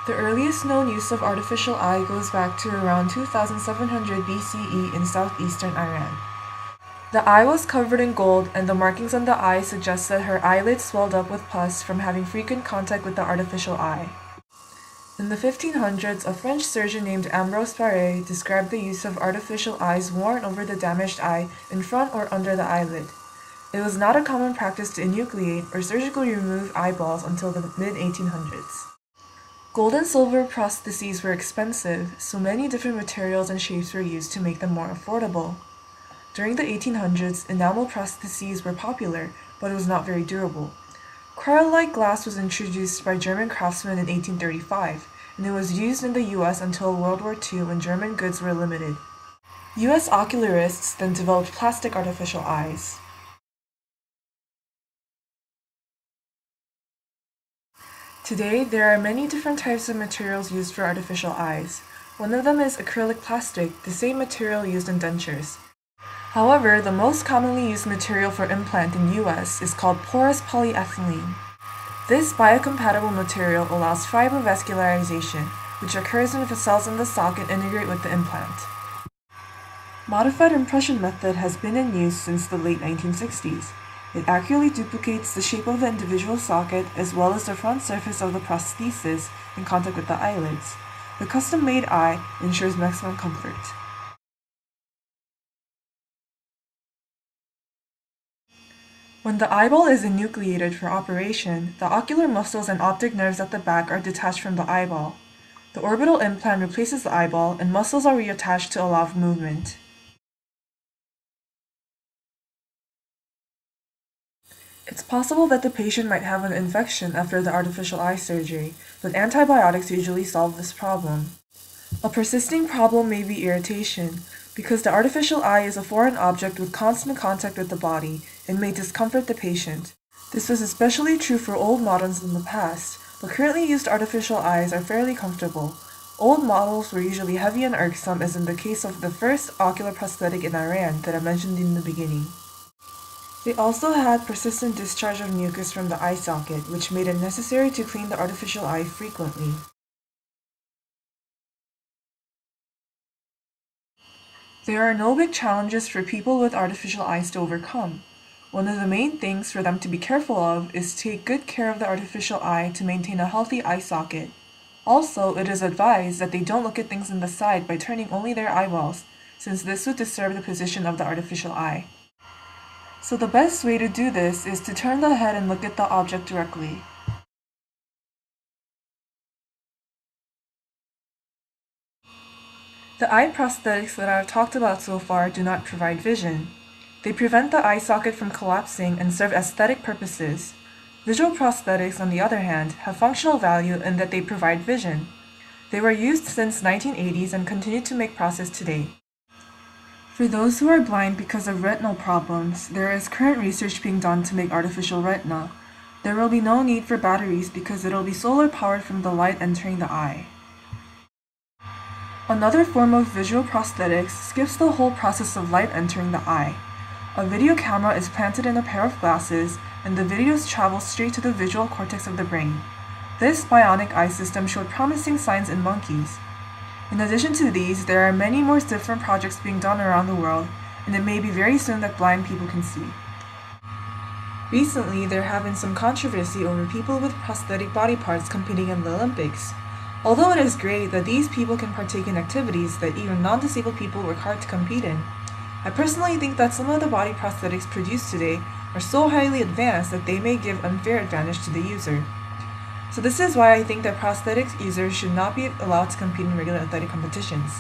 The earliest known use of artificial eye goes back to around 2700 BCE in southeastern Iran. The eye was covered in gold, and the markings on the eye suggest that her eyelids swelled up with pus from having frequent contact with the artificial eye. In the 1500s, a French surgeon named Ambroise Paré described the use of artificial eyes worn over the damaged eye in front or under the eyelid. It was not a common practice to enucleate or surgically remove eyeballs until the mid-1800s. Gold and silver prostheses were expensive, so many different materials and shapes were used to make them more affordable. During the 1800s, enamel prostheses were popular, but it was not very durable. Cryolite glass was introduced by German craftsmen in 1835, and it was used in the US until World War II when German goods were limited. US ocularists then developed plastic artificial eyes. Today, there are many different types of materials used for artificial eyes. One of them is acrylic plastic, the same material used in dentures. However, the most commonly used material for implant in US is called porous polyethylene. This biocompatible material allows fibrovascularization, which occurs when the cells in the socket integrate with the implant. Modified impression method has been in use since the late 1960s. It accurately duplicates the shape of the individual socket as well as the front surface of the prosthesis in contact with the eyelids. The custom-made eye ensures maximum comfort. When the eyeball is enucleated for operation, the ocular muscles and optic nerves at the back are detached from the eyeball. The orbital implant replaces the eyeball, and muscles are reattached to allow movement. It's possible that the patient might have an infection after the artificial eye surgery, but antibiotics usually solve this problem. A persisting problem may be irritation, because the artificial eye is a foreign object with constant contact with the body and may discomfort the patient. This was especially true for old models in the past, but currently used artificial eyes are fairly comfortable. Old models were usually heavy and irksome, as in the case of the first ocular prosthetic in Iran that I mentioned in the beginning. They also had persistent discharge of mucus from the eye socket, which made it necessary to clean the artificial eye frequently. There are no big challenges for people with artificial eyes to overcome. One of the main things for them to be careful of is to take good care of the artificial eye to maintain a healthy eye socket. Also, it is advised that they don't look at things in the side by turning only their eyeballs, since this would disturb the position of the artificial eye. So the best way to do this is to turn the head and look at the object directly. The eye prosthetics that I have talked about so far do not provide vision. They prevent the eye socket from collapsing and serve aesthetic purposes. Visual prosthetics, on the other hand, have functional value in that they provide vision. They were used since 1980s and continue to make progress today. For those who are blind because of retinal problems, there is current research being done to make artificial retina. There will be no need for batteries because it will be solar powered from the light entering the eye. Another form of visual prosthetics skips the whole process of light entering the eye. A video camera is planted in a pair of glasses, and the videos travel straight to the visual cortex of the brain. This bionic eye system showed promising signs in monkeys. In addition to these, there are many more different projects being done around the world, and it may be very soon that blind people can see. Recently, there have been some controversy over people with prosthetic body parts competing in the Olympics. Although it is great that these people can partake in activities that even non-disabled people work hard to compete in, I personally think that some of the body prosthetics produced today are so highly advanced that they may give unfair advantage to the user. So this is why I think that prosthetics users should not be allowed to compete in regular athletic competitions.